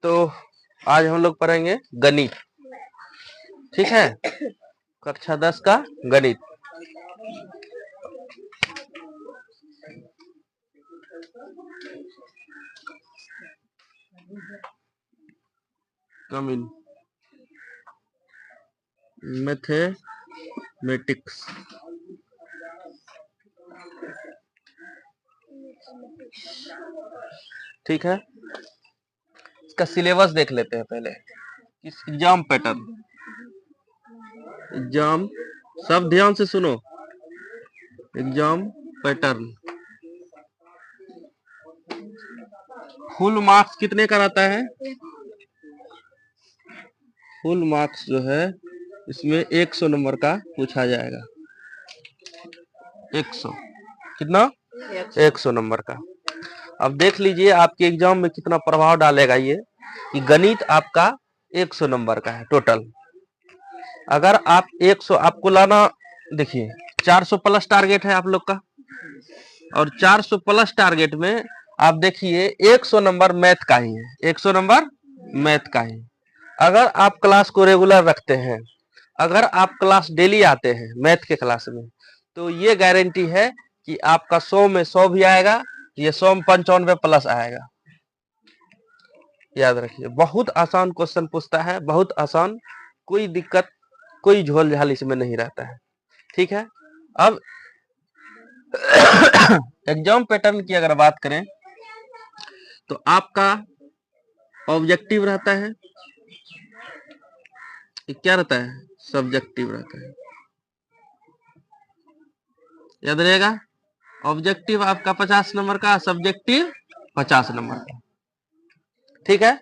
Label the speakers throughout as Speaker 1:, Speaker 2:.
Speaker 1: तो आज हम लोग पढ़ेंगे गणित। ठीक है, कक्षा 10 का गणित। कम इन मैथमेटिक्स। ठीक है, इसका सिलेबस देख लेते हैं पहले। इस एग्जाम पैटर्न, एग्जाम सब ध्यान से सुनो। एग्जाम पैटर्न, फुल मार्क्स कितने का रहता है? फुल मार्क्स जो है इसमें 100 नंबर का पूछा जाएगा। 100 कितना? 100 नंबर का। अब देख लीजिए आपके एग्जाम में कितना प्रभाव डालेगा ये कि गणित आपका 100 नंबर का है टोटल। अगर आप 100 आपको लाना, देखिए 400 प्लस टारगेट है आप लोग का, और 400 प्लस टारगेट में आप देखिए 100 नंबर मैथ का ही है। 100 नंबर मैथ का ही। अगर आप क्लास को रेगुलर रखते हैं, अगर आप क्लास डेली आते हैं मैथ के क्लास में, तो ये गारंटी है कि आपका 100 में 100 भी आएगा, ये 100 में 95 प्लस आएगा। याद रखिए, बहुत आसान क्वेश्चन पूछता है, बहुत आसान, कोई दिक्कत कोई झोल झाल इसमें नहीं रहता है। ठीक है, अब एग्जाम पैटर्न की अगर बात करें तो आपका ऑब्जेक्टिव रहता है, क्या रहता है? सब्जेक्टिव रहता है। याद रहेगा, ऑब्जेक्टिव आपका 50 नंबर का, सब्जेक्टिव 50 नंबर का। ठीक है,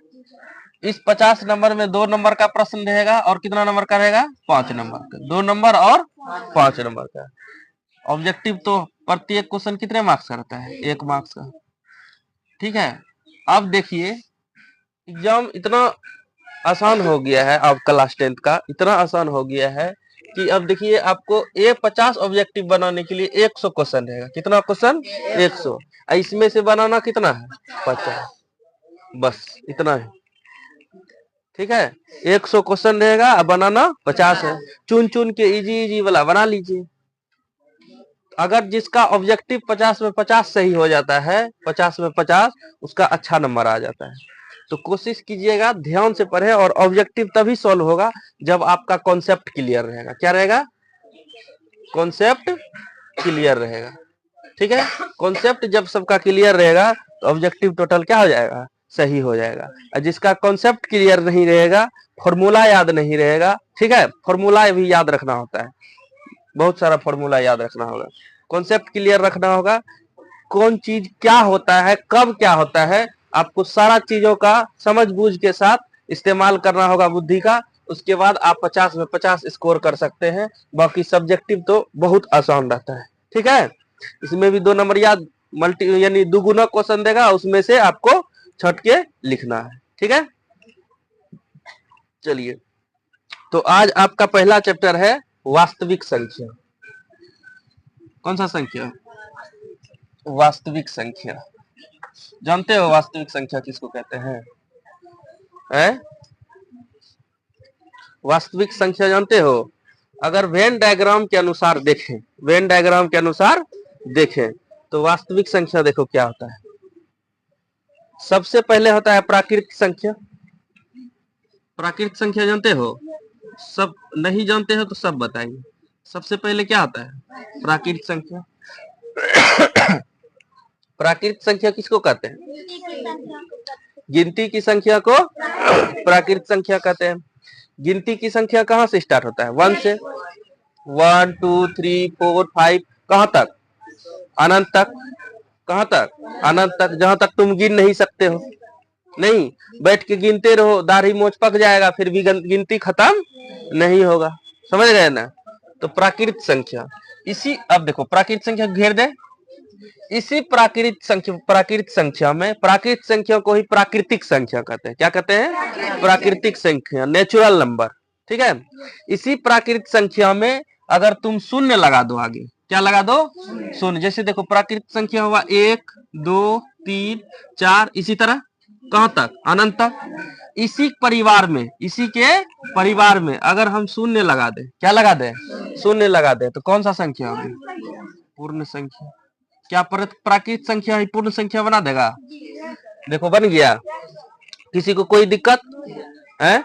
Speaker 1: इस 50 नंबर में 2 नंबर का प्रश्न रहेगा और कितना नंबर का रहेगा? 5 नंबर का। 2 नंबर और 5 नंबर का। ऑब्जेक्टिव तो प्रत्येक क्वेश्चन कितने मार्क्स का रहता है? 1 मार्क्स का। ठीक है, अब देखिए एग्जाम इतना आसान हो गया है, अब क्लास 10 का इतना आसान हो गया है कि अब देखिए आपको 50 ऑब्जेक्टिव बनाने के लिए 100 क्वेश्चन रहेगा। कितना क्वेश्चन? 100। इसमें से बनाना कितना है? 50। बस इतना है। ठीक है, 100 क्वेश्चन रहेगा, बनाना 50 है। चुन चुन के इजी इजी वाला बना लीजिए। अगर जिसका ऑब्जेक्टिव 50 में 50 सही हो जाता है, 50 में 50, उसका अच्छा नंबर आ जाता है। तो कोशिश कीजिएगा ध्यान से पढ़े, और ऑब्जेक्टिव तभी सॉल्व होगा जब आपका कॉन्सेप्ट क्लियर रहेगा। क्या रहेगा? कॉन्सेप्ट क्लियर रहेगा। ठीक है, कॉन्सेप्ट जब सबका क्लियर रहेगा तो ऑब्जेक्टिव टोटल क्या हो जाएगा? सही हो जाएगा। और जिसका कॉन्सेप्ट क्लियर नहीं रहेगा, फॉर्मूला याद नहीं रहेगा, ठीक है, फॉर्मूला भी याद रखना होता है, बहुत सारा फॉर्मूला याद रखना होगा, कॉन्सेप्ट क्लियर रखना होगा, कौन चीज क्या होता है, कब क्या होता है, आपको सारा चीजों का समझ बूझ के साथ इस्तेमाल करना होगा बुद्धि का। उसके बाद आप 50 में 50 स्कोर कर सकते हैं। बाकी सब्जेक्टिव तो बहुत आसान रहता है। ठीक है, इसमें भी 2 नंबर याद मल्टी यानी दुगुना क्वेश्चन देगा, उसमें से आपको छट के लिखना है। ठीक है, चलिए, तो आज आपका पहला चैप्टर है वास्तविक संख्या। कौन सा संख्या? वास्तविक संख्या। जानते हो वास्तविक संख्या किसको कहते हैं? वास्तविक संख्या जानते हो? अगर वेन डायग्राम के अनुसार देखें, वेन डायग्राम के अनुसार देखें तो वास्तविक संख्या देखो क्या होता है। सबसे पहले होता है प्राकृतिक संख्या। प्राकृतिक संख्या जानते हो? सब नहीं जानते हो तो सब बताइए। सबसे पहले क्या होता है? प्राकृतिक संख्या। प्राकृतिक संख्या किसको कहते हैं? गिनती की संख्या को प्राकृतिक संख्या कहते हैं। गिनती की संख्या कहां से स्टार्ट होता है? 1 से। 1 2 3 4 5 कहां तक? अनंत तक। कहां तक? अनंत तक, जहां तक तुम गिन नहीं सकते हो। नहीं, बैठ के गिनते रहो, दाढ़ी मोछ पक जाएगा, फिर भी गिनती खत्म नहीं होगा। समझ गए ना? तो प्राकृतिक संख्या, इसी अब देखो प्राकृतिक संख्या घेर दे, इसी प्राकृतिक संख्या में प्राकृतिक संख्या को ही प्राकृतिक संख्या कहते हैं। क्या कहते हैं? प्राकृतिक संख्या, नेचुरल नंबर। ठीक है, इसी प्राकृतिक संख्या में अगर तुम शून्य लगा दो, आगे क्या लगा दो? शून्य। जैसे देखो प्राकृतिक संख्या हुआ 1 2 3 4, इसी तरह कहां तक? अनंत तक। इसी के परिवार में अगर हम शून्य लगा दें, क्या लगा दें? शून्य लगा दें, तो कौन सा संख्या होगी? पूर्ण संख्या। क्या प्राकृत संख्या ही पूर्ण संख्या बना देगा? देखो बन गया। किसी को कोई दिक्कत है?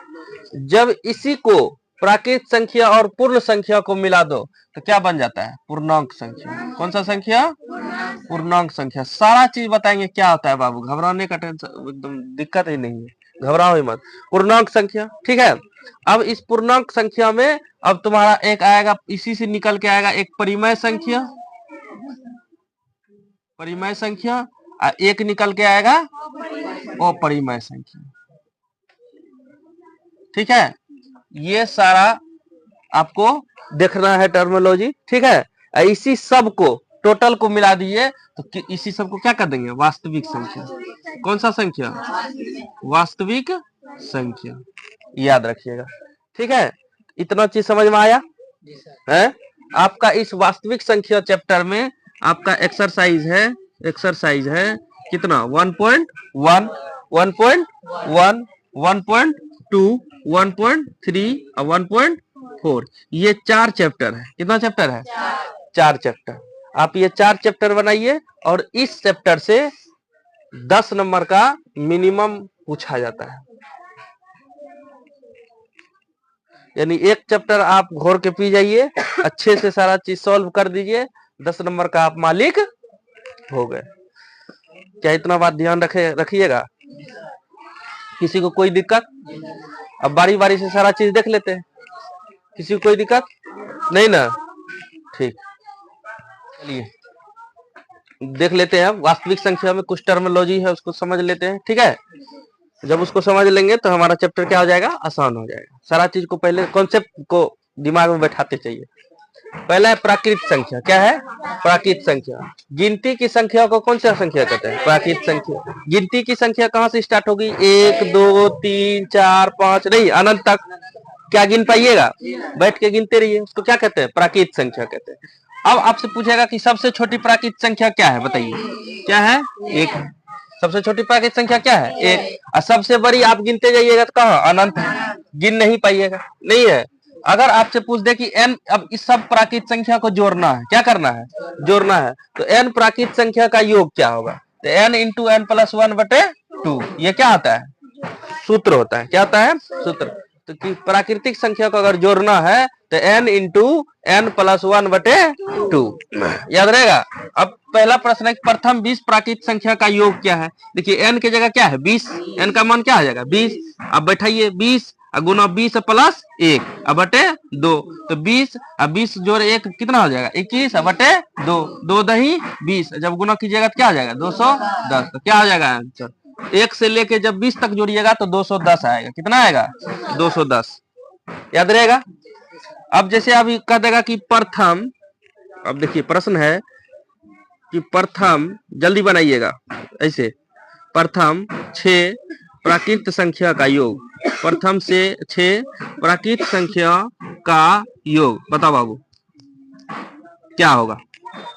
Speaker 1: जब इसी को प्राकृत संख्या और पूर्ण संख्या को मिला दो तो क्या बन जाता है? पूर्णांक संख्या। कौन सा संख्या? पूर्णांक संख्या। सारा चीज बताएंगे क्या होता है बाबू, घबराने का टेंशन एकदम दिक्कत ही नहीं है, घबराओ ही मत। पूर्णांक संख्या, ठीक है। अब इस पूर्णांक संख्या में अब तुम्हारा एक आएगा, इसी से निकल के आएगा एक परिमेय संख्या, परिमेय संख्या, एक निकल के आएगा अपरिमेय संख्या, ठीक है। ये सारा आपको देखना है टर्मिनोलॉजी, ठीक है। इसी सब को टोटल को मिला दिए तो इसी सब को क्या कर देंगे? वास्तविक संख्या। कौन सा संख्या? वास्तविक संख्या, याद रखिएगा, ठीक है। इतना चीज समझ में आया है? आपका इस वास्तविक संख्या चैप्टर में आपका एक्सरसाइज है कितना? 1.1, 1.1, 1.2, 1.3 और 1.4। ये 4 चैप्टर है। कितना चैप्टर है? 4 चैप्टर। आप ये 4 चैप्टर बनाइए और इस चैप्टर से 10 नंबर का मिनिमम पूछा जाता है। यानी एक चैप्टर आप घोर के पी जाइए, अच्छे से सारा चीज सॉल्व कर दीजिए, 10 नंबर का आप मालिक हो गए। क्या इतना बात ध्यान रखिएगा? किसी को कोई दिक्कत? अब बारी बारी से सारा चीज देख लेते हैं। किसी को कोई दिक्कत नहीं ना? ठीक, चलिए देख लेते हैं। वास्तविक संख्या में कुछ टर्मिनोलॉजी है, उसको समझ लेते हैं, ठीक है। जब उसको समझ लेंगे तो हमारा चैप्टर क्या हो जाएगा? आसान हो जाएगा। सारा चीज को पहले कॉन्सेप्ट को दिमाग में बैठाते चाहिए। पहला है प्राकृत संख्या। क्या है? प्राकृत संख्या। गिनती की संख्या को कौन सा संख्या कहते हैं? प्राकृत संख्या। गिनती की संख्या कहां से स्टार्ट होगी? 1 2 3 4 5 नहीं, अनंत तक। क्या गिन पाइएगा? बैठ के गिनते रहिए, उसको क्या कहते हैं? प्राकृत संख्या कहते हैं। अब आपसे पूछेगा कि सबसे छोटी प्राकृत संख्या क्या है, बताइए। क्या है? 1 है। सबसे छोटी प्राकृत संख्या क्या है? 1। और सबसे बड़ी आप गिनते जाइएगा तो कहाँ? अनंत। गिन नहीं पाइएगा, नहीं है। अगर आपसे पूछ दे कि n, अब इस सब प्राकृत संख्या को जोड़ना है, क्या करना है? जोड़ना है, तो n प्राकृत संख्या का योग क्या होगा? तो n इंटू n प्लस 1/2। ये क्या होता है? सूत्र होता है। क्या होता है? सूत्र। तो कि प्राकृतिक संख्या को अगर जोड़ना है तो n इंटू n प्लस 1/2 याद रहेगा। अब पहला प्रश्न है कि प्रथम 20 प्राकृत संख्या का योग क्या है? देखिए n की जगह क्या है? 20। n का मान क्या आ जाएगा? 20। अब बैठाइए 20 गुना 20 प्लस 1 /2, तो 20 और 20 जोड़ 1 कितना हो जाएगा? 21 /2, 2 दही 20। जब गुना कीजिएगा तो क्या आ जाएगा? 210। तो क्या हो जाएगा आंसर? 1 से लेके जब 20 तक जोड़िएगा तो 210 आएगा। कितना आएगा? 210। याद रहेगा। अब जैसे अभी कह देगा कि प्रथम, अब देखिए प्रश्न है कि प्रथम, जल्दी बनाइएगा ऐसे, प्रथम 6 प्राकृत संख्या का योग। प्रथम से 6 प्राकृत संख्या का योग बताओ बाबू क्या होगा?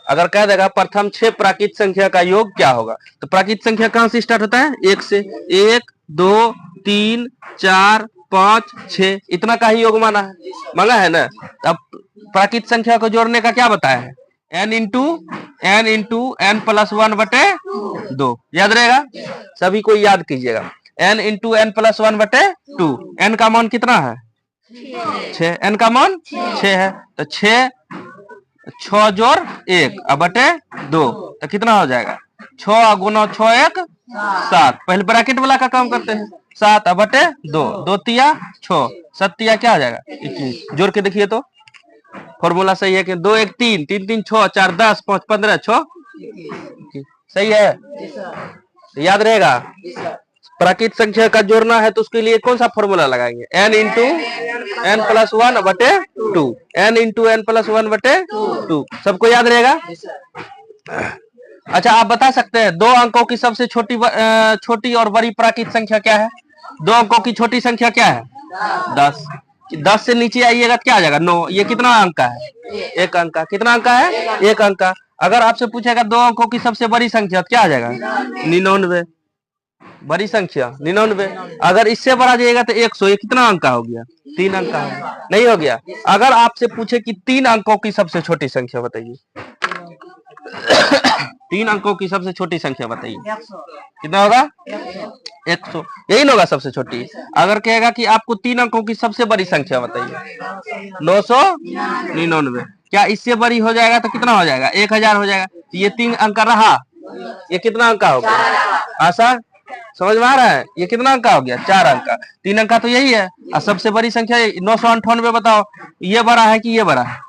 Speaker 1: अगर कह देगा प्रथम 6 प्राकृत संख्या का योग क्या होगा, तो प्राकृत संख्या कहां से स्टार्ट होता है? 1 से। 1 2 3 4 5 6, इतना का ही योग मांगा है ना। अब प्राकृत संख्या को जोड़ने का क्या बताया है? n इंटू n प्लस 1/2 याद रहेगा। सभी को याद कीजिएगा। n into n plus 1/2। n का मान कितना है? 6। n का मान 6 है, तो 6 जोड़ 1 /2, तो कितना हो जाएगा? 6 गुना 6 1 7। पहले ब्रैकेट वाला का काम करते हैं। 7 /2, 2 तिया 6, 7 तिया क्या आ जाएगा? 21। जोड़ के देखिए तो फॉर्मूला सही है कि 2 1 3, 3 3 6, 4 10, 5 15, 6 सही है। याद रहेगा। प्राकृत संख्या का जोड़ना है तो उसके लिए कौन सा फॉर्मूला लगाएंगे? n into n plus 1/2। n into n plus 1/2 सबको याद रहेगा। अच्छा, आप बता सकते हैं 2 अंकों की सबसे छोटी और बड़ी प्राकृत संख्या क्या है? 2 अंकों की छोटी संख्या क्या है? 10। 10 से नीचे आइएगा तो क्या आ जाएगा? 9। ये कितना अंक का है? 1 अंक का। कितना अंक का है? 1 अंक का। अगर आपसे पूछेगा 2 अंकों की सबसे बड़ी संख्या तो क्या आ जाएगा? 99। बड़ी संख्या 99। अगर इससे बड़ा जाएगा तो 100। ये कितना अंक का हो गया? 3 अंक का हो गया। नहीं हो गया? अगर आपसे पूछे कि 3 अंकों की सबसे छोटी संख्या बताइए 3 अंकों की सबसे छोटी संख्या बताइए, कितना होगा? 100। यही ना होगा सबसे छोटी। अगर कहेगा कि आपको 3 अंकों की सबसे बड़ी संख्या बताइए 999, क्या इससे बड़ी हो जाएगा तो कितना हो जाएगा? 1000 हो जाएगा। ये 3 अंक का रहा, ये कितना अंक का हो गया? आशा समझ में आ रहा है? ये कितना अंक का हो गया? 4 अंक का। 3 अंक का तो यही है। और सबसे बड़ी संख्या 998। बताओ ये बड़ा है कि ये बड़ा है?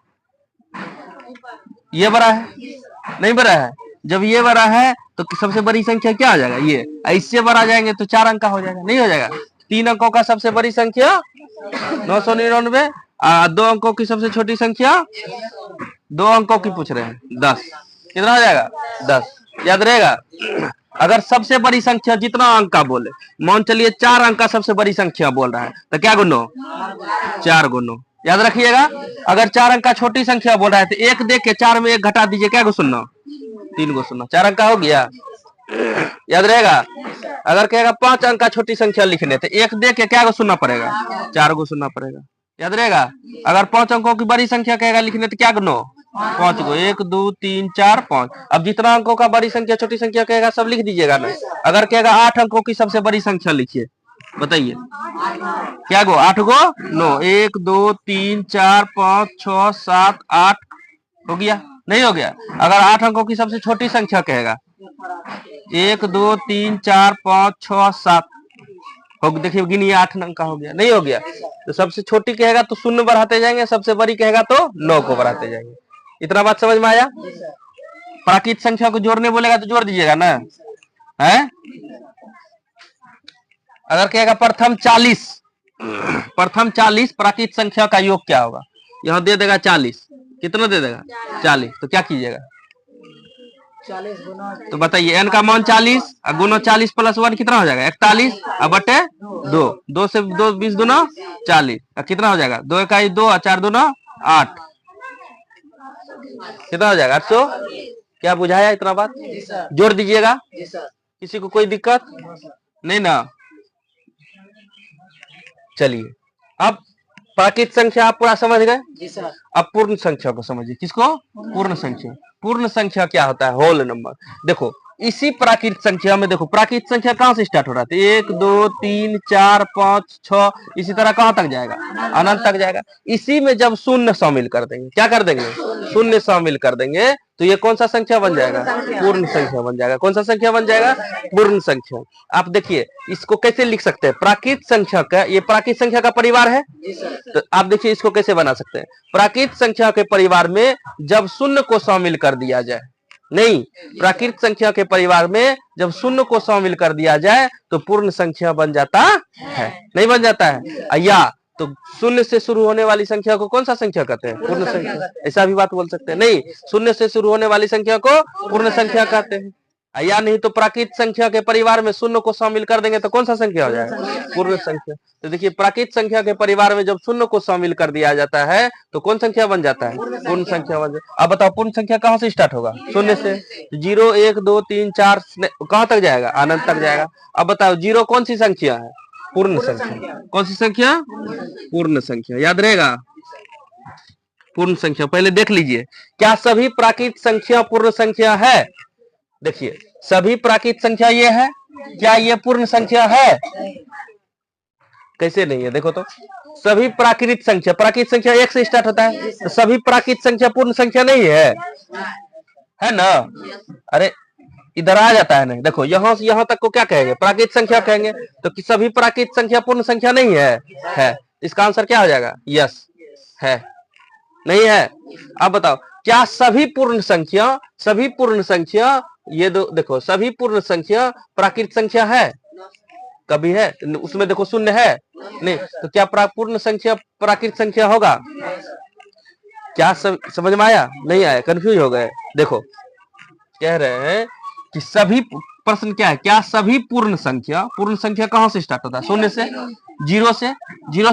Speaker 1: ये बड़ा है? नहीं बड़ा है। जब ये बड़ा है तो सबसे बड़ी संख्या क्या आ जाएगा? ये। इससे बड़ा जाएंगे तो 4 अंक का हो जाएगा। नहीं हो जाएगा? 3 अंकों का सबसे बड़ी संख्या 999, 2 अंकों की सबसे छोटी संख्या 2 अंकों की पूछ रहे हैं 10। कितना हो जाएगा? 10। याद रहेगा? अगर सबसे बड़ी संख्या जितना अंक का बोले, मान चलिए 4 अंक का सबसे बड़ी संख्या बोल रहा है तो क्या गुनो? 4 गुनो। याद रखिएगा। अगर 4 अंक का छोटी संख्या बोल रहा है तो 1 देख के 4 में 1 घटा दीजिए, क्या गो सुनना? 3 गो सुनना। 4 अंक का हो गया। याद रहेगा? अगर कहेगा 5 अंक का छोटी संख्या लिखने तो 1 देख के क्या गो सुनना पड़ेगा? 4 गो सुनना पड़ेगा। याद रहेगा? अगर 5 अंकों की बड़ी संख्या कहेगा लिखने तो क्या गुनो? 5 गो। 1 2 3 4 5। अब जितना अंकों का बड़ी संख्या छोटी संख्या कहेगा सब लिख दीजिएगा ना। अगर कहेगा 8 अंकों की सबसे बड़ी संख्या लिखिए, बताइए क्या गो? 8 गो 9। 1 2 3 4 5 6 7 8 हो गया? नहीं हो गया? अगर 8 अंकों की सबसे छोटी संख्या कहेगा 1 2 3 4 5 6 7 हो, देखिए गिनिए 8 अंक का हो गया। नहीं हो गया? तो सबसे छोटी कहेगा तो 0 बढ़ाते जाएंगे, सबसे बड़ी कहेगा तो 9 को बढ़ाते जाएंगे। इतना बात समझ में आया? प्राकृत संख्या को जोड़ने बोलेगा तो जोड़ दीजिएगा ना है। अगर कहेगा प्रथम 40 प्राकृत संख्या का योग क्या होगा? यहां दे देगा 40। कितना दे देगा? 40। तो क्या कीजिएगा?
Speaker 2: 40 गुना,
Speaker 1: तो बताइए n का मान 40 गुना 40 प्लस 1 कितना हो जाएगा? 41 अब बटे 2। 2 से 2 20 दूना 40। कितना हो जाएगा? 2 इकाई 2 और 4 दूना 8। कितना हो जाएगा? 800। क्या बुझाया इतना बात? जोड़ दीजिएगा। किसी को कोई दिक्कत नहीं ना? चलिए अब प्राकृत संख्या आप पूरा समझ गए। अब पूर्ण संख्या को समझिए। किसको? पूर्ण संख्या। पूर्ण संख्या क्या होता है? Whole number. देखो इसी प्राकृत संख्या में देखो, प्राकृत संख्या कहां से स्टार्ट हो रहा था? 1 2 3 4 5 6 इसी तरह कहां तक जाएगा? अनंत तक जाएगा। इसी में जब शून्य शामिल कर देंगे, क्या कर देंगे? शून्य शामिल कर देंगे तो ये कौन सा संख्या बन जाएगा? पूर्ण संख्या बन जाएगा। कौन सा संख्या बन जाएगा? पूर्ण संख्या। आप देखिए इसको कैसे लिख सकते हैं? प्राकृत संख्या का, ये प्राकृत संख्या का परिवार है। तो आप देखिए इसको कैसे बना सकते हैं? प्राकृत संख्या के परिवार में जब शून्य को शामिल कर दिया जाए, नहीं, प्राकृत संख्या के परिवार में जब शून्य को शामिल कर दिया जाए तो पूर्ण संख्या बन जाता है। नहीं बन जाता है? या तो शून्य से शुरू होने वाली संख्या को कौन सा संख्या कहते हैं? पूर्ण संख्या। ऐसा भी बात बोल सकते हैं। नहीं, शून्य से शुरू होने वाली संख्या को पूर्ण संख्या कहते हैं। या नहीं तो प्राकृत संख्या के परिवार में शून्य को शामिल कर देंगे तो कौन सा संख्या हो जाएगा? पूर्ण संख्या। तो देखिए प्राकृत संख्या के परिवार में जब शून्य को शामिल कर दिया जाता है तो कौन संख्या बन जाता है? पूर्ण संख्या बन जाता है। अब बताओ पूर्ण संख्या कहां से स्टार्ट होगा? शून्य से। 0 1 2 3 4 कहां तक जाएगा? अनंत तक जाएगा। अब बताओ 0 कौन सी संख्या है? पूर्ण संख्या। कौन सी संख्या? पूर्ण संख्या। याद रहेगा? पूर्ण संख्या पहले देख लीजिए, क्या सभी प्राकृत संख्या पूर्ण संख्या है? देखिए सभी प्राकृत संख्या ये है, क्या ये पूर्ण संख्या है? कैसे नहीं है? देखो तो सभी प्राकृत संख्या, प्राकृत संख्या 1 से स्टार्ट होता है, तो सभी प्राकृत संख्या पूर्ण संख्या नहीं है ना? अरे इधर आ जाता है नहीं। देखो यहां से यहां तक को क्या कहेंगे? प्राकृत संख्या कहेंगे। तो कि सभी प्राकृत संख्या पूर्ण संख्या नहीं है। इसका आंसर क्या हो जाएगा? यस है। नहीं है? अब बताओ क्या सभी पूर्ण संख्या ये देखो सभी पूर्ण संख्या प्राकृत संख्या है? कभी है? उसमें देखो शून्य है नहीं, तो क्या पूर्ण संख्या प्राकृत संख्या होगा? क्या समझ में आया? नहीं आया? कंफ्यूज हो गए? देखो कह रहे हैं कि सभी, प्रश्न क्या है? क्या सभी पूर्ण संख्या कहां से स्टार्ट होता है? शून्य से। 0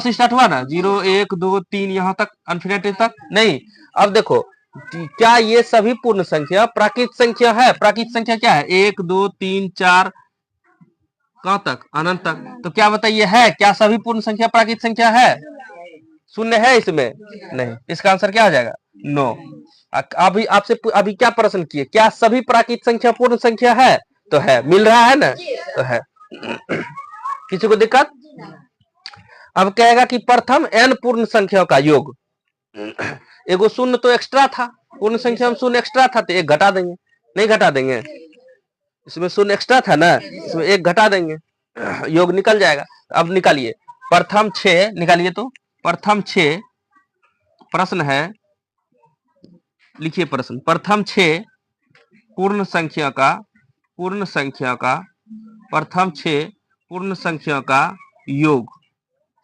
Speaker 1: से स्टार्ट हुआ ना? 0 1 2 3 यहां तक अनफिनिटी तक। नहीं। अब देखो क्या ये सभी पूर्ण संख्या प्राकृत संख्या है? प्राकृत संख्या क्या है? 1 2 3 4 कहाँ तक? अनंत तक। तो क्या बताइए, है क्या सभी पूर्ण संख्या प्राकृत संख्या है? शून्य है इसमें? नहीं। इसका आंसर क्या आ जाएगा? नो। अभी आपसे अभी क्या प्रश्न किए, क्या सभी प्राकृत संख्या पूर्ण संख्या है? तो है, मिल रहा है ना, तो है। किसी को दिक्कत? अब कहेगा कि प्रथम n पूर्ण संख्या का योग। एगो शून्य तो एक्स्ट्रा था, पूर्ण संख्या में शून्य एक्स्ट्रा था, तो एक घटा देंगे। नहीं घटा देंगे? इसमें शून्य एक्स्ट्रा था ना, इसमें एक घटा देंगे, योग निकल जाएगा। अब निकालिए प्रथम 6 निकालिए। तो प्रथम 6 प्रश्न है, लिखिए प्रश्न। प्रथम 6 पूर्ण संख्या का प्रथम 6 पूर्ण संख्या का योग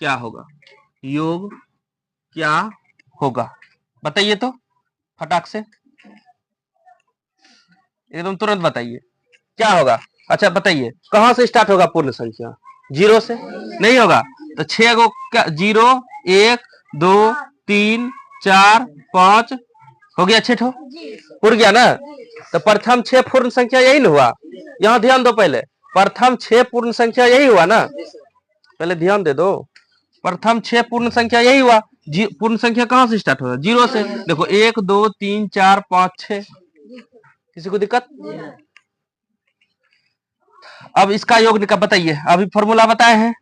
Speaker 1: क्या होगा? योग क्या होगा? बताइए तो फटाक से, एकदम तुरंत बताइए क्या होगा। अच्छा बताइए, कहां से स्टार्ट होगा पूर्ण संख्या? 0 से? नहीं होगा। तो 6 को क्या? 0 1 2 3 4 5 हो गया, 6 ठो उड़ गया ना। तो प्रथम 6 पूर्ण संख्या यही ना हुआ? यहां ध्यान दो, पहले प्रथम 6 पूर्ण संख्या यही हुआ ना, पहले ध्यान दे दो। प्रथम 6 पूर्ण संख्या यही हुआ। पूर्ण संख्या कहां से स्टार्ट होगा? 0 से। देखो 1 2 3 4 5 6। किसी को दिक्कत? अब इसका योग निकाल, बताइए। अभी फॉर्मूला बताए हैं,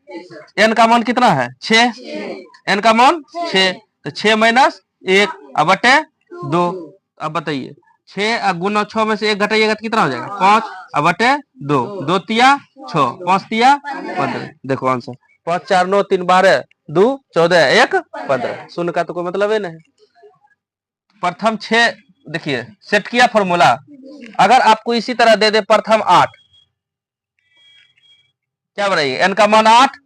Speaker 1: n का मान कितना है? 6। n का मान 6, तो 6 माइनस 1 अब बटे 2। अब बताइए 6 गुना 6 में से 1 घटाइएगा तो कितना हो जाएगा? 5 अब बटे 2। 2 तिया 6, 5 तिया 15। देखो आंसर 5 4 9 3 12 2 14 1 15। शून्य का तो कोई मतलब ही नहीं। प्रथम 6 देखिए सेट किया फॉर्मूला। अगर आपको इसी तरह दे दे प्रथम 8, क्या बनाइए? n का मान 8,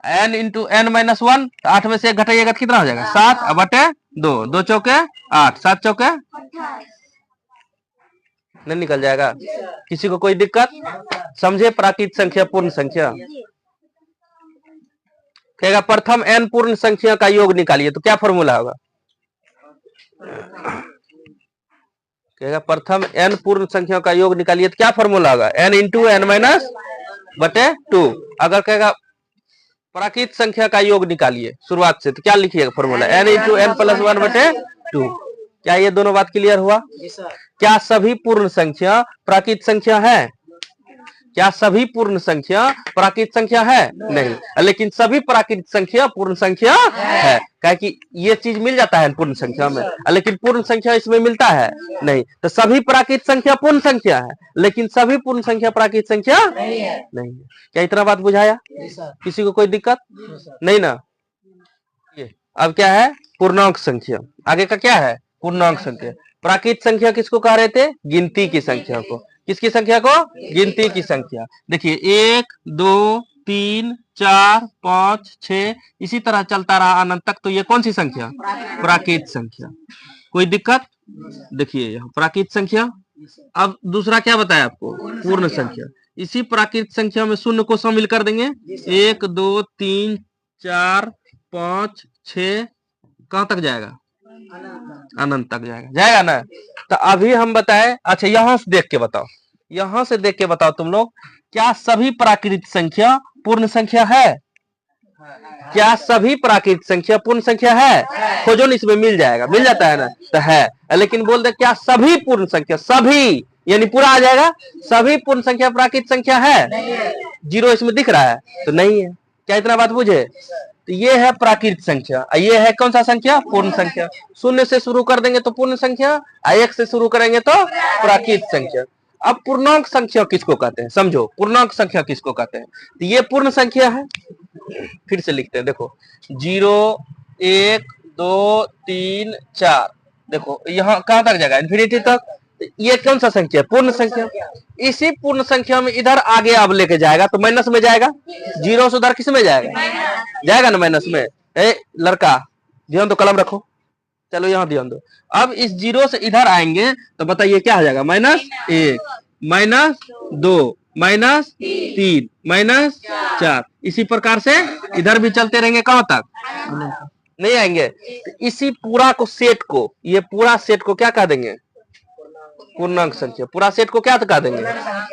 Speaker 1: n इंटू n माइनस 1, तो 8 में से 1 घटाइएगा तो कितना हो जाएगा? 7 अब बटे 2। 2 चौके 8, 7 चौके नहीं निकल जाएगा। किसी को कोई दिक्कत? समझे? प्राकृत संख्या पूर्ण संख्या कहेगा प्रथम n पूर्ण संख्या का योग निकालिए, तो क्या फॉर्मूला होगा? कहेगा प्रथम n पूर्ण संख्या का योग निकालिए, तो क्या फॉर्मूला होगा? n इंटू n माइनस बटे 2। अगर कहेगा प्राकृत संख्या का योग निकालिए शुरुआत से, तो क्या लिखिएगा formula? n into n plus 1 बटे 2। क्या ये दोनों बात क्लियर हुआ? क्या सभी पूर्ण संख्या प्राकृत संख्या है? क्या सभी पूर्ण संख्या प्राकृत संख्या है? नहीं। लेकिन सभी प्राकृत संख्या पूर्ण संख्या है, क्या कि ये चीज मिल जाता है पूर्ण संख्या में, लेकिन पूर्ण संख्या इसमें मिलता है नहीं। तो सभी प्राकृत संख्या पूर्ण संख्या है, लेकिन सभी पूर्ण संख्या प्राकृत संख्या नहीं है। क्या इतना बात बुझाया? किसी को कोई दिक्कत नहीं ना? ये अब क्या है? पूर्णांक संख्या। आगे का क्या है? पूर्णांक संख्या। प्राकृत संख्या किसको कह रहे थे? गिनती की संख्या को। किसकी संख्या को? गिनती की संख्या। देखिए 1 2 3 4 5 6 इसी तरह चलता रहा अनंत तक, तो ये कौन सी संख्या? प्राकृत संख्या। कोई दिक्कत? देखिए यहाँ प्राकृत संख्या। अब दूसरा क्या बताया आपको? पूर्ण संख्या। इसी प्राकृत संख्या में शून्य को शामिल कर देंगे। 1 2 3 4 5 6 कहां तक जाएगा? अनंत तक जाएगा। जाएगा ना? तो अभी हम बताए। अच्छा यहां से देख के बताओ, यहां से देख के बताओ तुम लोग, क्या सभी प्राकृत संख्या पूर्ण संख्या है? क्या सभी प्राकृत संख्या पूर्ण संख्या है? खोजो ना, इसमें मिल जाएगा। मिल जाता है ना? तो है। लेकिन बोल दे क्या सभी पूर्ण संख्या, सभी यानी पूरा आ जाएगा, सभी पूर्ण संख्या प्राकृत संख्या है? 0 इसमें दिख रहा है तो नहीं है। क्या इतना बात बुझे? तो ये है प्राकृत संख्या, ये है कौन सा संख्या? पूर्ण संख्या। शून्य से शुरू कर देंगे तो पूर्ण संख्या, 1 से शुरू करेंगे तो प्राकृत संख्या। अब पूर्णांक संख्या किसको कहते हैं? समझो, पूर्णांक संख्या किसको कहते हैं? तो ये पूर्ण संख्या है। फिर से लिखते हैं, देखो 0 1 2 3 4। देखो यहाँ कहां तक जाएगा? इन्फिनिटी तक। ये कौन सा संख्या? पूर्ण संख्या। इसी पूर्ण संख्या में इधर आगे अब लेके जाएगा तो माइनस में जाएगा। 0 से उधर किस में जाएगा? जाएगा ना माइनस में। लड़का ध्यान दो, कलम रखो। चलो यहाँ ध्यान दो। अब इस 0 से इधर आएंगे तो बताइए क्या आ जाएगा? -1 -2 -3 -4। इसी प्रकार से इधर भी चलते रहेंगे। कहां तक? नहीं आएंगे। तो इसी पूरा को सेट को, ये पूरा सेट को क्या कह देंगे? पूर्णांक संख्या। पूरा सेट को क्या कह देंगे?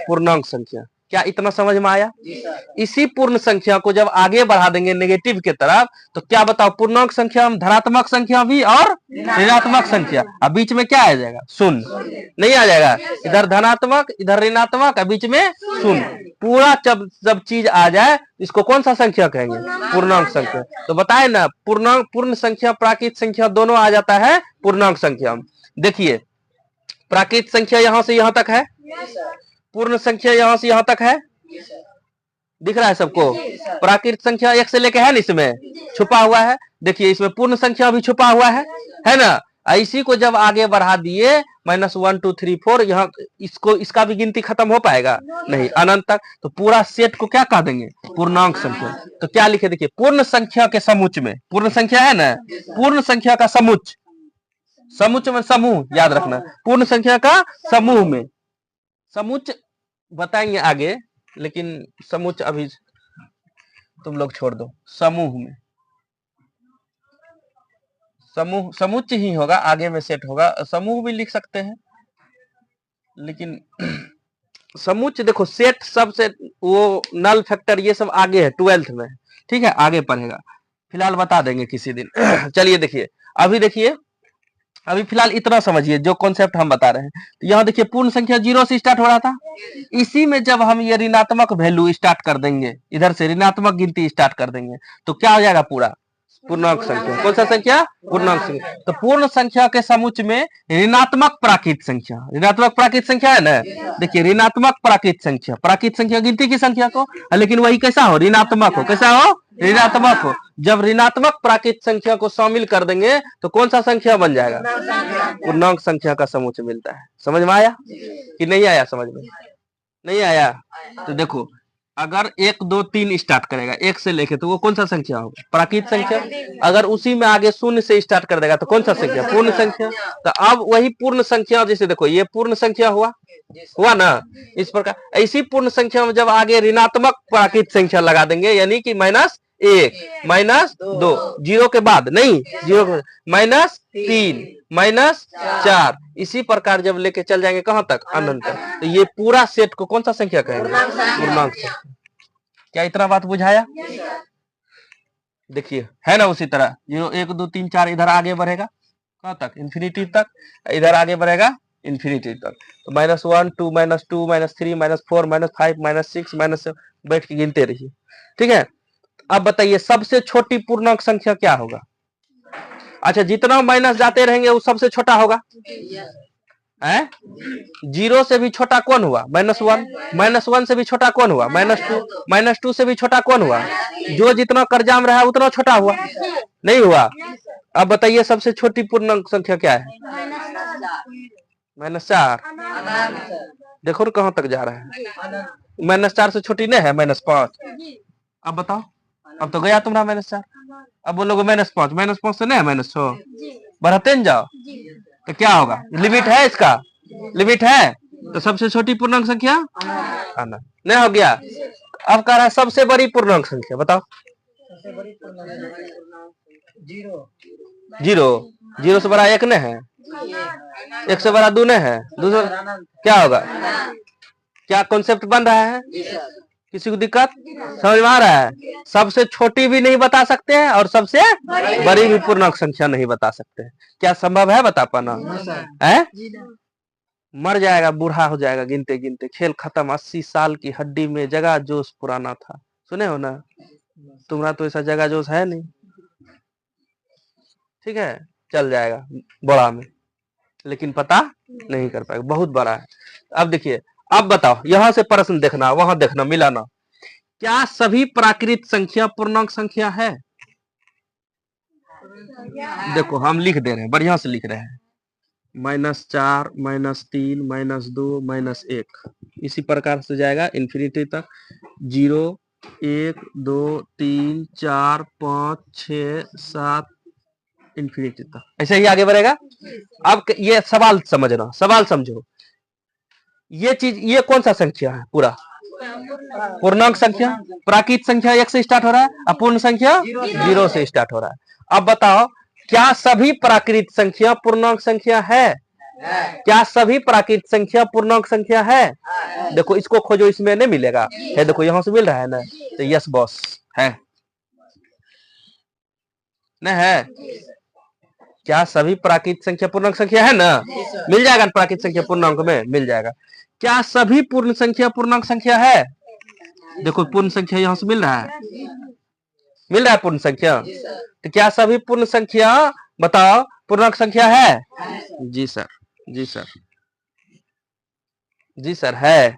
Speaker 1: पूर्णांक संख्या। क्या इतना समझ में आया?
Speaker 2: जी सर।
Speaker 1: इसी पूर्ण संख्या को जब आगे बढ़ा देंगे नेगेटिव के तरफ, तो क्या बताओ, पूर्णांक संख्या में धनात्मक संख्या भी और ऋणात्मक संख्या, अब बीच में क्या आ जाएगा? शून्य नहीं आ जाएगा? इधर धनात्मक इधर ऋणात्मक और बीच में शून्य। पूरा जब चीज आ जाए इसको कौन सा संख्या कहेंगे? पूर्णांक संख्या। तो बताए ना, पूर्ण संख्या प्राकृत संख्या दोनों आ जाता है पूर्णांक संख्या में। देखिए प्राकृत संख्या यहां से यहां तक है, पूर्ण संख्या यहां से यहां तक है, दिख रहा है सबको? प्राकृत संख्या एक से लेके है ना, इसमें छुपा हुआ है। देखिए इसमें पूर्ण संख्या भी छुपा हुआ है ना? इसी को जब आगे बढ़ा दिए -1 2 3 4, यहाँ इसका भी गिनती खत्म हो पाएगा? नहीं, अनंत तक। तो पूरा सेट को क्या कह देंगे? पूर्णांक संख्या। तो क्या लिखे? देखिए पूर्ण संख्या के समुच्च में, पूर्ण संख्या है ना, पूर्ण संख्या का समुच्च, समुच्च में समूह, याद रखना, पूर्ण संख्या का समूह में, समुच्च बताएंगे आगे, लेकिन समुच्च अभी तुम लोग छोड़ दो। समूह में, समुच्च ही होगा, आगे में सेट होगा। समूह भी लिख सकते हैं, लेकिन समुच्च देखो, सेट सबसे वो नल फैक्टर ये सब आगे है, 12th में, ठीक है, आगे पढ़ेगा, फिलहाल बता देंगे किसी दिन। चलिए देखिए, अभी फिलहाल इतना समझिए जो कॉन्सेप्ट हम बता रहे हैं। तो यहाँ देखिए पूर्ण संख्या 0 से स्टार्ट हो रहा था, इसी में जब हम ये ऋणात्मक वैल्यू स्टार्ट कर देंगे, इधर से ऋणात्मक गिनती स्टार्ट कर देंगे, तो क्या हो जाएगा? पूरा पूर्णांक संख्या। कौन सा संख्या? पूर्णांक संख्या। तो पूर्ण संख्या के समुच्च में ऋणात्मक प्राकृत संख्या, ऋणात्मक प्राकृत संख्या है ना, देखिए ऋणात्मक प्राकृत संख्या गिनती की संख्या को, लेकिन वही कैसा हो? ऋणात्मक हो। कैसा हो? ऋणात्मक हो। जब ऋणात्मक प्राकृत संख्या को शामिल कर देंगे तो कौन सा संख्या बन जाएगा? पूर्णांक संख्या का समुच्च मिलता है। समझ में आया कि नहीं आया? समझ में नहीं आया? तो देखो, अगर 1 2 3 स्टार्ट करेगा 1 से लेके, तो वो कौन सा संख्या होगा? प्राकृत संख्या। अगर उसी में आगे 0 से स्टार्ट कर देगा तो कौन सा संख्या? पूर्ण संख्या। तो अब वही पूर्ण संख्या, जैसे देखो ये पूर्ण संख्या हुआ ना, इस प्रकार ऐसी पूर्ण संख्या में जब आगे ऋणात्मक प्राकृत संख्या लगा देंगे, यानी कि -1 -2, 0 के बाद नहीं, 0 के -3 -4, इसी प्रकार जब लेके चल जाएंगे कहां तक? अनंत तक। तो ये पूरा सेट को कौन सा संख्या कहेंगे? पूर्णांक संख्या। क्या इतना बात बुझाया? देखिए है ना, उसी तरह 0 1 2 3 4 इधर आगे बढ़ेगा कहां तक? इन्फिनिटी तक। इधर आगे बढ़ेगा इन्फिनिटी तक। तो -1 2 -2 -3 -4 -5 -6 -7 बैठ के गिनते रहिए, ठीक है। अब बताइए सबसे छोटी पूर्णांक संख्या क्या होगा? अच्छा, जितना माइनस जाते रहेंगे वो सबसे छोटा होगा, है? 0 से भी छोटा कौन हुआ? -1 -1 से भी छोटा कौन हुआ? -2 से भी छोटा कौन हुआ? जो जितना कर्जाम रहा उतना छोटा हुआ, नहीं हुआ? अब बताइए सबसे छोटी पूर्णांक संख्या क्या है? -4। देखो कहां तक जा रहा है, -4 से छोटी नहीं है -5। अब बताओ, अब तो गया तुम्हारा -4। अब बोलोगे -5, -5 से नहीं है -6, बढ़ते न जाओ। तो क्या होगा? लिमिट है इसका, लिमिट है। तो सबसे छोटी पूर्णांक संख्या अनंत नहीं हो गया। अब कह रहा है सबसे बड़ी पूर्णांक संख्या, बताओ।
Speaker 2: सबसे बड़ी पूर्णांक 0।
Speaker 1: 0 से बड़ा 1 नहीं है, 1 से बड़ा 2 नहीं है, दूसरा क्या होगा? क्या कॉन्सेप्ट बन रहा है? किसी को दिक्कत समझ में आ रहा है? सबसे छोटी भी नहीं बता सकते हैं और सबसे बड़ी भी पूर्णांक संख्या नहीं बता सकते हैं। क्या संभव है बता पाना? है? मर जाएगा, बूढ़ा हो जाएगा गिनते गिनते, खेल खत्म। 80 साल की हड्डी में जगह जोश पुराना था, सुने हो ना? तुम्हारा तो ऐसा जगह जोश है नहीं, ठीक है, चल जाएगा बड़ा में, लेकिन पता नहीं कर पाएगा, बहुत बड़ा है। अब देखिए, अब बताओ, यहां से प्रश्न देखना, वहां देखना, मिलाना। क्या सभी प्राकृत संख्या पूर्णांक संख्या है? देखो हम लिख दे रहे हैं, बढ़िया से लिख रहे हैं, -4 -3 -2 -1, इसी प्रकार से जाएगा इन्फिनिटी तक। 0 1 2 3 4 5 6 7 इन्फिनिटी तक, ऐसे ही आगे बढ़ेगा। अब ये सवाल समझना, सवाल समझो। ये चीज, ये कौन सा संख्या है? पूरा पूर्णांक संख्या। प्राकृत संख्या 1 से स्टार्ट हो रहा है, अपूर्ण संख्या 0 से स्टार्ट हो रहा है। अब बताओ, क्या सभी प्राकृत संख्या पूर्णांक संख्या है? क्या सभी प्राकृत संख्या पूर्णांक संख्या है? देखो इसको खोजो, इसमें नहीं मिलेगा, है देखो यहां से मिल रहा है ना, तो यस बॉस है, नहीं है? क्या सभी प्राकृत संख्या पूर्णांक संख्या है ना? मिल जाएगा प्राकृत संख्या पूर्णांक में मिल जाएगा। क्या सभी पूर्ण संख्या पूर्णांक संख्या है? देखो पूर्ण संख्या यहां से मिल रहा है, मिल रहा है पूर्ण संख्या, तो क्या सभी पूर्ण संख्या बताओ पूर्णांक संख्या है? जी सर, जी सर, जी सर है।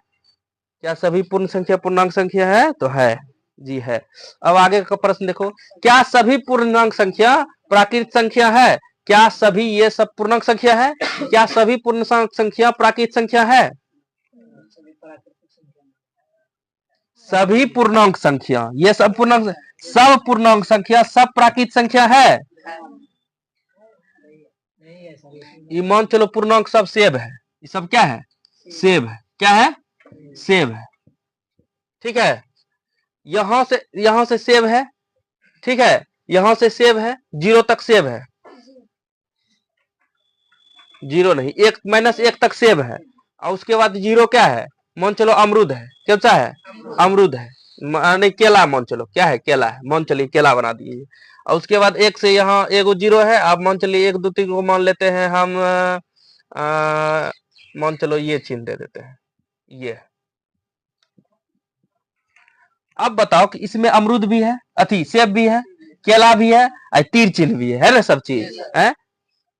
Speaker 1: क्या सभी पूर्ण संख्या पूर्णांक संख्या है? तो है, जी है। अब आगे का प्रश्न देखो, क्या सभी पूर्णांक संख्या प्राकृत संख्या है? क्या सभी ये सब पूर्णांक संख्या है? क्या सभी पूर्णांक संख्या प्राकृत संख्या है? सभी पूर्णांक संख्या, ये सब पूर्णांक, सब पूर्णांक संख्या सब प्राकृत संख्या है? ये मान चलो पूर्णांक सब सेव है, ये सब क्या है? सेव है, क्या है? सेव है, ठीक है। यहां से सेव है, ठीक है, यहां से सेव है, 0 तक सेव है, 0 नहीं, 1 माइनस 1 तक सेव है, और उसके बाद 0 क्या है? मान चलो अमरूद है, कैसा है? अमरूद है, नहीं केला मान चलो, क्या है? केला है, मान चलिए केला बना दिए। और उसके बाद 1 से यहाँ एगो 0 है, आप मान चलिए 1 2 3 को मान लेते हैं हम, मान चलो ये चिन्ह दे देते हैं, ये। अब बताओ कि इसमें अमरूद भी है, अति सेब भी है, केला भी है, और तीर चिन्ह भी है ना, सब चीज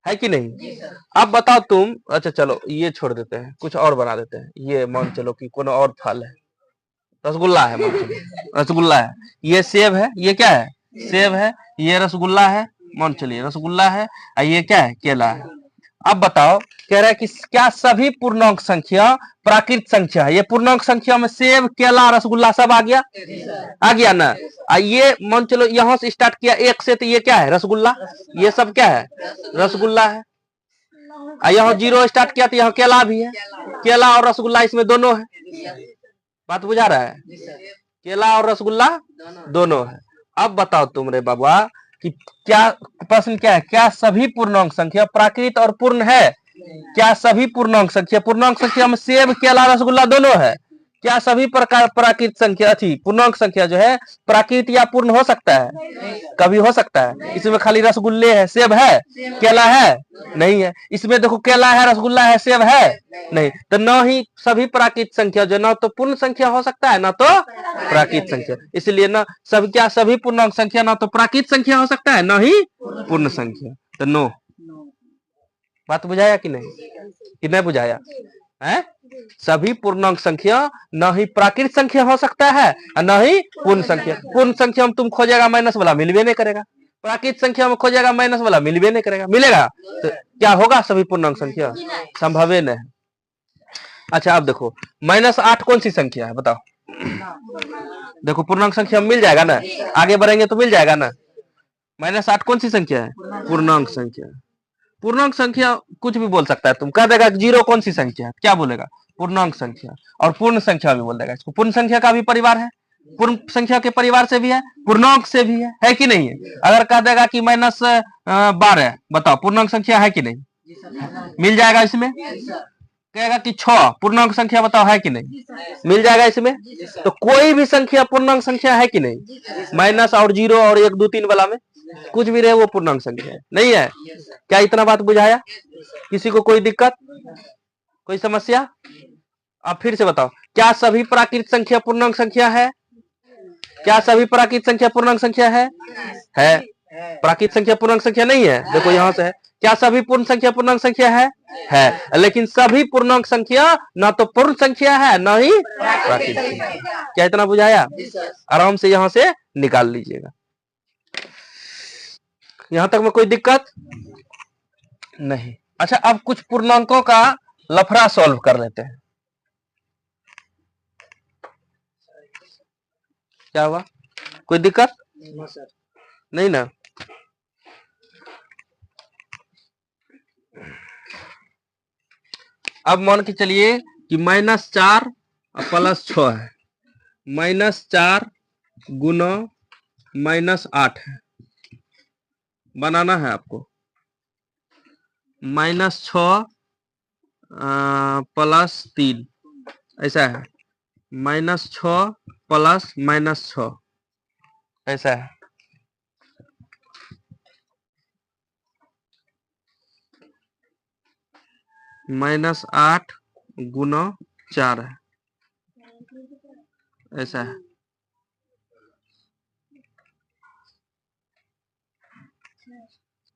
Speaker 1: है कि नहीं? अब बताओ तुम, अच्छा चलो ये छोड़ देते हैं, कुछ और बना देते हैं, ये मान चलो कि कोनो और फल है, रसगुल्ला है, मान चलो रसगुल्ला है, ये सेब है, ये क्या है? सेब है, ये रसगुल्ला है, मान चलिए रसगुल्ला है, और ये क्या है? केला है। अब बताओ, कह रहा है कि क्या सभी पूर्णांक संख्या प्राकृत संख्या है? ये पूर्णांक संख्या में सेब केला रसगुल्ला सब आ गया, आ गया ना? ये मान चलो यहां से स्टार्ट किया 1 से, तो ये क्या है? रसगुल्ला, ये सब क्या है? रसगुल्ला है। यहाँ 0 स्टार्ट किया तो यहाँ केला भी है, केला और रसगुल्ला इसमें दोनों है, बात बुझा रहा है? केला और रसगुल्ला दोनों है। अब बताओ तुम रे बाबा कि क्या प्रश्न क्या है? क्या सभी पूर्णांक संख्या प्राकृत और पूर्ण है? क्या सभी पूर्णांक संख्या में सेब केला रसगुल्ला दोनों है? क्या सभी प्रकार प्राकृत संख्या थी पूर्णांक संख्या जो है प्राकृत या पूर्ण हो सकता है? कभी हो सकता है? इसमें खाली रसगुल्ले है, सेब है, केला है नहीं है। इसमें देखो केला है, रसगुल्ला है, सेब है नहीं, तो न ही सभी प्राकृत संख्या जो ना तो पूर्ण संख्या हो सकता है ना तो प्राकृत संख्या, इसलिए ना सब, क्या सभी पूर्णांक संख्या ना तो प्राकृत संख्या हो सकता है ना ही पूर्ण संख्या, तो नो। बात बुझाया कि नहीं? कि नहीं बुझाया है? सभी पूर्णांक संख्या न ही प्राकृत संख्या हो सकता है और न ही पूर्ण संख्या। पूर्ण संख्या में तुम खोजेगा माइनस वाला मिलवे नहीं करेगा, प्राकृत संख्या में खोजेगा माइनस वाला मिलवे नहीं करेगा, मिलेगा तो क्या होगा? सभी पूर्णांक संख्या संभव नहीं। अच्छा अब देखो -8 कौन सी संख्या है बताओ? देखो पूर्णांक संख्या मिल जाएगा ना, आगे बढ़ेंगे तो मिल जाएगा ना। -8 कौन सी संख्या है? पूर्णांक संख्या। पूर्णांक संख्या कुछ भी बोल सकता है, तुम कह देगा 0 कौन सी संख्या है, क्या बोलेगा? पूर्णांक संख्या। और पूर्ण संख्या भी बोल देगा इसको, पूर्ण संख्या का भी परिवार है, पूर्ण संख्या के परिवार से भी है, पूर्णांक से भी है कि नहीं है? अगर कह देगा कि -12 बताओ पूर्णांक संख्या है कि नहीं? मिल जाएगा इसमें। कहेगा कि 6 पूर्णांक संख्या बताओ है कि नहीं? मिल जाएगा इसमें। तो कोई भी संख्या पूर्णांक संख्या है कि नहीं? माइनस और 0 और 1 2 3 वाला में कुछ भी रहे वो पूर्णांक संख्या है, नहीं है? क्या इतना बात बुझाया? किसी को कोई दिक्कत, कोई समस्या? आप फिर से बताओ, क्या सभी प्राकृत संख्या पूर्णांक संख्या है? क्या सभी प्राकृत संख्या पूर्णांक संख्या है? प्राकृत संख्या पूर्णांक संख्या नहीं है, देखो यहां से है। क्या सभी पूर्ण संख्या पूर्णांक संख्या है? लेकिन सभी पूर्णांक संख्या ना तो पूर्ण संख्या है ना ही प्राकृत संख्या। क्या इतना बुझाया? आराम से यहां से निकाल लीजिएगा। यहां तक में कोई दिक्कत नहीं। अच्छा अब कुछ पूर्णांकों का लफड़ा सॉल्व कर लेते हैं। क्या हुआ? कोई दिक्कत नहीं ना? अब मान के चलिए कि -4 +6 है, -4 गुना -8 है, बनाना है आपको। -6 प्लस 3 ऐसा है, -6 प्लस -6 ऐसा है, -8 गुना 4 है, ऐसा है।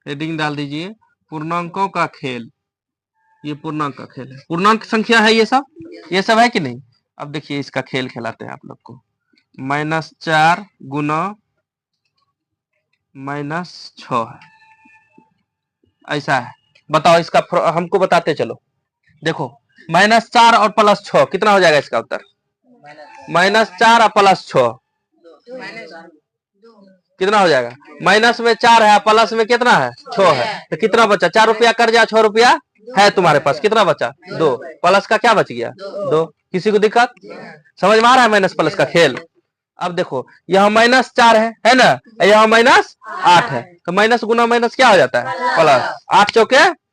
Speaker 1: हेडिंग डाल दीजिए पूर्णांकों का खेल। ये पूर्णांक का खेल है, पूर्णांक संख्या है ये सब है कि नहीं। अब देखिए इसका खेल खिलाते हैं आप लोग को। -4 गुना -6 है, ऐसा है। बताओ इसका हमको बताते चलो। देखो -4 और +6 कितना हो जाएगा इसका उत्तर? -4 और +6 कितना हो जाएगा? माइनस में 4 है, प्लस में कितना है? 6 है। तो कितना बचा? 4 रुपया कर जा, 6 रुपया है तुम्हारे पास, कितना बचा? 2। प्लस का क्या बच गया? 2। किसी को दिक्कत समझ में आ रहा है? माइनस प्लस का खेल। अब देखो यहाँ -4 है ना, यहाँ -8 है, तो माइनस गुना माइनस क्या हो जाता है? प्लस। 8 चौके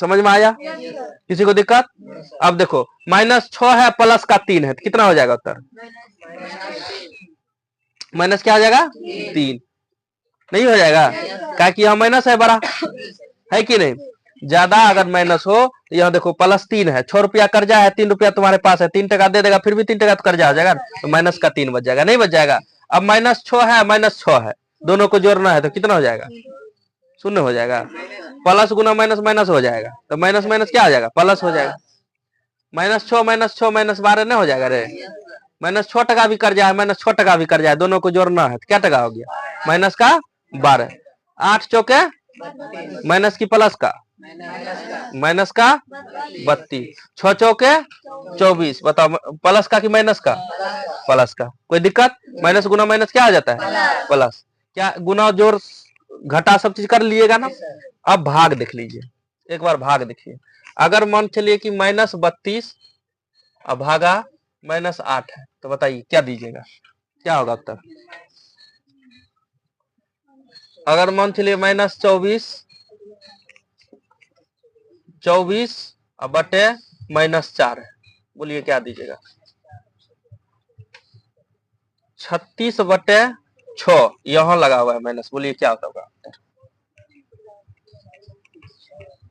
Speaker 1: समझ में आया? किसी को दिक्कत? अब देखो -6 है, प्लस का 3 है, तो कितना हो जाएगा उत्तर? माइनस क्या हो जाएगा? 3 नहीं हो जाएगा, क्या कि यहाँ माइनस है बड़ा, है कि नहीं? ज्यादा अगर माइनस हो तो यहाँ देखो +3 है, 6 रुपया कर्जा है, 3 रुपया तुम्हारे पास है, 3 टका दे देगा, फिर भी 3 टका तो कर्जा हो जाएगा, तो माइनस का 3 बच जाएगा, नहीं बच जाएगा? अब -6 है, -6 है, दोनों को जोड़ना है तो कितना हो जाएगा? 0 हो जाएगा। प्लस गुना माइनस माइनस हो जाएगा, तो माइनस माइनस क्या हो जाएगा? प्लस हो जाएगा। -6 -12 नहीं हो जाएगा रे? -6 टका भी कर्जा है, -6 टका भी कर्जा है, दोनों को जोड़ना है तो क्या टका हो गया? माइनस का 12। 8 चौके माइनस की प्लस का माइनस का 32। 6 चौके 24। बताओ प्लस का कि माइनस का? प्लस का। कोई दिक्कत? माइनस गुना माइनस क्या आ जाता है? प्लस। क्या गुना जोड़ घटा सब चीज कर लिएगा ना। अब भाग देख लीजिए, एक बार भाग देखिए। अगर मान चलिए कि -32 अब भागा -8 है, तो बताइए क्या दीजिएगा, क्या होगा उत्तर? अगर मान चलिए -24 अब बटे -4 है, बोलिए क्या दीजिएगा? 36 बटे 6 यहां लगा हुआ है माइनस, बोलिए क्या होगा?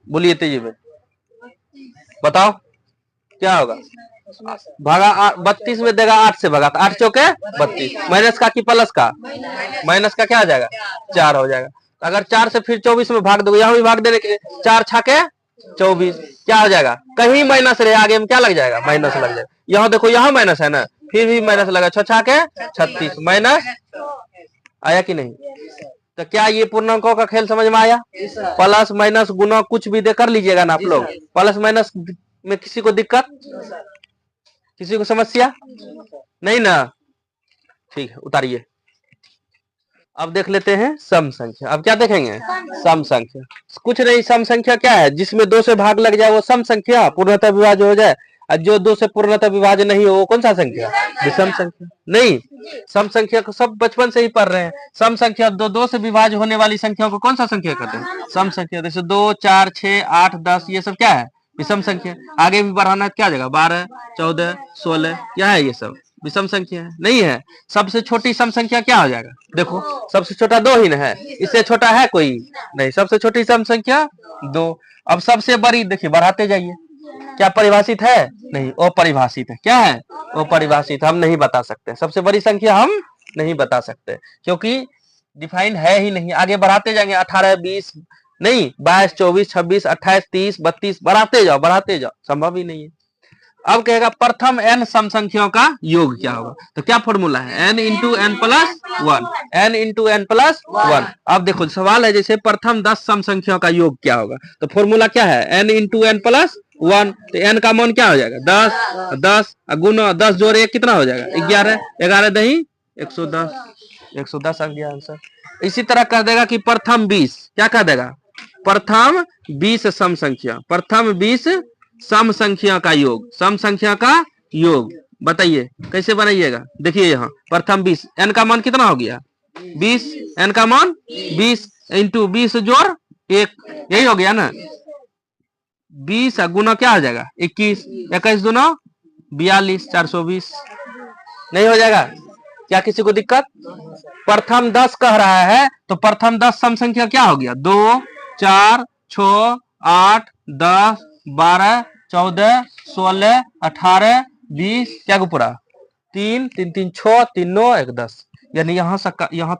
Speaker 1: बोलिए तेजी में बताओ क्या होगा? भागा 32 में देगा 8 से भागा, तो 8 चौके 32। माइनस का कि प्लस का? माइनस का क्या हो जाएगा? 4 हो जाएगा। अगर 4 से फिर 24 में भाग दोगे, यहाँ भी भाग देने के 4 छाके 24 क्या हो जाएगा? कहीं माइनस रहे आगे में क्या लग जाएगा? माइनस लग जाएगा। यहाँ देखो यहाँ माइनस है ना, फिर भी माइनस लगा, 6 छाके 36 माइनस आया कि नहीं? तो क्या ये पूर्णांकों का खेल समझ में आया? प्लस माइनस गुना कुछ भी दे कर लीजिएगा ना आप लोग। प्लस माइनस में किसी को दिक्कत, किसी को समस्या नहीं ना? ठीक है, उतारिए। अब देख लेते हैं सम संख्या। अब क्या देखेंगे? सम संख्या। कुछ नहीं, सम संख्या क्या है? जिसमें 2 से भाग लग जाए वो सम संख्या, पूर्णतः विभाज्य हो जाए। और जो 2 से पूर्णतः विभाज्य नहीं हो वो कौन सा संख्या? विषम संख्या। नहीं, सम संख्या को सब बचपन से ही पढ़ रहे हैं। सम संख्या 2 से विभाज्य होने वाली संख्या को कौन सा संख्या कहते हैं? सम संख्या। जैसे 2, 4, 6, 8, 10 ये सब क्या है? विषम संख्या। आगे भी बढ़ाना है, क्या जगह? 12, 14, 16 क्या है? ये सब विषम संख्या है, नहीं है? सबसे छोटी सम संख्या क्या हो जाएगा? देखो सबसे छोटा 2 ही ना है, इससे छोटा है कोई नहीं। सबसे छोटी सम संख्या 2। अब सबसे बड़ी देखिए, बढ़ाते जाइए। क्या परिभाषित है? नहीं, अपरिभाषित है। क्या है? अपरिभाषित, हम नहीं बता सकते। सबसे बड़ी संख्या हम नहीं बता सकते क्योंकि डिफाइन है ही नहीं। आगे बढ़ाते जाएंगे, 18, 20 नहीं, 22, 24, 26, 28, 30, 32 बढ़ाते जाओ, संभव ही नहीं है। अब कहेगा प्रथम n सम संख्याओं का योग क्या होगा? तो क्या फॉर्मूला है? n into n plus 1, n into n plus 1। अब देखो सवाल है जैसे प्रथम 10 सम संख्याओं का योग क्या होगा, तो फॉर्मूला क्या है? n into n plus 1। तो n का मान क्या हो जाएगा? 10, 10 गुना 10 जोड़ 1 कितना हो जाएगा? 11, 11 दही 110, 110 आ गया आंसर। इसी तरह कह देगा कि प्रथम 20, क्या कह देगा? प्रथम 20 सम संख्या, प्रथम 20 सम संख्या का योग, सम संख्या का योग बताइए कैसे बनाइएगा? देखिए यहाँ प्रथम 20, n का मान कितना हो गया? 20, n का मान 20 इंटू 20 जोड़ 1, यही हो गया ना? 20 गुना क्या हो जाएगा 21, 21 दूना 42, 420। नहीं हो जाएगा क्या? किसी को दिक्कत? प्रथम 10 कह रहा है तो प्रथम 10 सम संख्या क्या हो गया? 2 4 6 8 10 12 14 16 18 20 क्या को पूरा 3 3 3 6 3 9 1 10, यानी यहाँ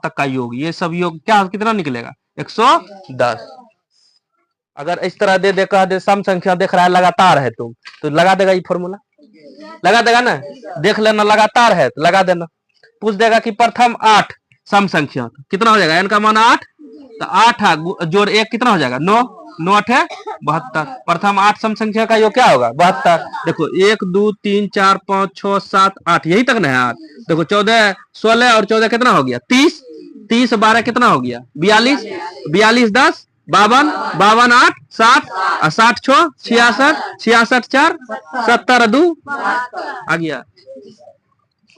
Speaker 1: तक का योग, ये सब योग क्या कितना निकलेगा? 110। अगर इस तरह दे दे कह दे सम संख्या देख रहा है लगातार है तुम तो लगा देगा ये फॉर्मूला, लगा देगा ना। देख लेना लगातार है तो लगा देना। पूछ देगा कि प्रथम 8 सम संख्या कितना हो जाएगा? n का मान 8 तो 8 जोड़ 1 कितना हो जाएगा? 9, 9 8 है 72। प्रथम 8 सम संख्या का योग क्या होगा? 72। देखो 1 2 3 4 5 6 7 8 यही तक ना है 8। देखो 14 16 और 14 कितना हो गया? 30, 30 12 कितना हो गया? 42, 42 10 52, 52 8 60 और 60 6 66, 66 4 70 2 आ गया।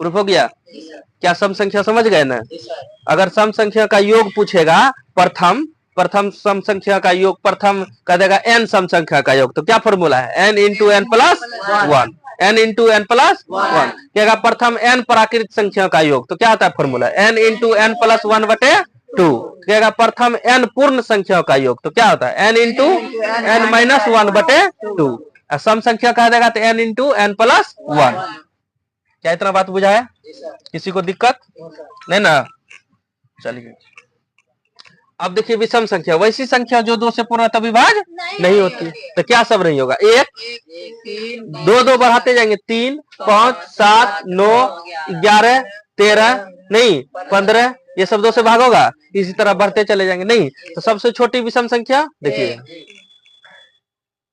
Speaker 1: प्रूफ हो गया। क्या सम संख्या समझ गए ना? अगर सम संख्या का योग पूछेगा प्रथम सम संख्या का योग, प्रथम कह देगा n सम संख्या का योग, तो क्या फॉर्मूला है? n into n plus 1, n into n plus 1। कहेगा प्रथम n प्राकृत संख्या का योग, तो क्या होता है formula? n into n plus 1 बटे 2। कहेगा प्रथम n पूर्ण संख्या का योग, तो क्या होता है? n इंटू n माइनस 1 बटे 2। सम संख्या कह देगा तो n इंटू n प्लस 1। क्या इतना बात बुझा है? किसी को दिक्कत नहीं ना? चलिए अब देखिए विषम संख्या, वैसी संख्या जो 2 से पूर्णतः विभाज्य नहीं होती, तो क्या सब नहीं होगा? 1 2 2 बढ़ाते जाएंगे 3 5 7 9 11 13 नहीं 15, ये सब 2 से भाग होगा। इसी तरह बढ़ते चले जाएंगे। नहीं तो सबसे छोटी विषम संख्या देखिए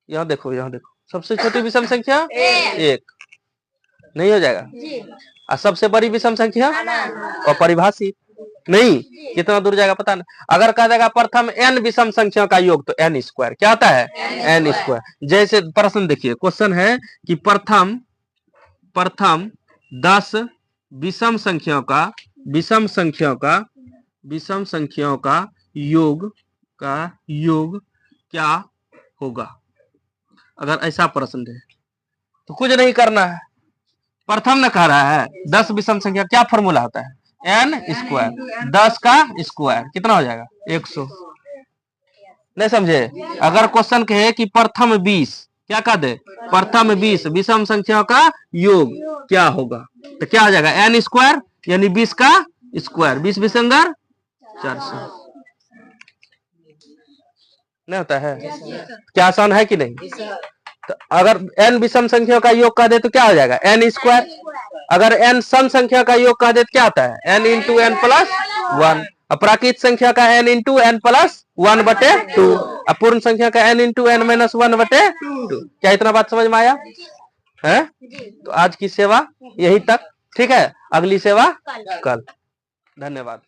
Speaker 1: यहाँ देखो, यहाँ देखो सबसे छोटी विषम संख्या 1 नहीं हो जाएगा। और सबसे बड़ी विषम संख्या अपरिभाषित नहीं, कितना दूर जाएगा पता नहीं। अगर कह देगा प्रथम n विषम संख्या का योग, तो n स्क्वायर क्या होता है? n square. जैसे प्रश्न देखिए, क्वेश्चन है कि प्रथम 10 विषम संख्याओं का योग क्या होगा? अगर ऐसा प्रश्न है तो कुछ नहीं करना है। प्रथम न कह रहा है 10 विषम संख्या, क्या फॉर्मूला होता है? n स्क्वायर, 10 का स्क्वायर कितना हो जाएगा? 100। नहीं समझे? अगर क्वेश्चन कहे कि प्रथम 20, क्या कह दे? प्रथम 20 विषम संख्या का योग क्या होगा, तो क्या आ जाएगा? n स्क्वायर यानी 20 का स्क्वायर, 20 विसंगर 400। नहीं होता है? क्या आसान है कि नहीं? तो अगर n विषम संख्या का योग कह दे तो क्या हो जाएगा? n square. अगर n सम संख्या का योग कह दे तो क्या आता है? n into n plus 1। अपराकृत संख्या का n इंटू n प्लस 1 बटे 2, अपूर्ण संख्या का n इंटू n माइनस 1 बटे 2। क्या इतना बात समझ में आया है? तो आज की सेवा यही तक, ठीक है? अगली सेवा कल। धन्यवाद।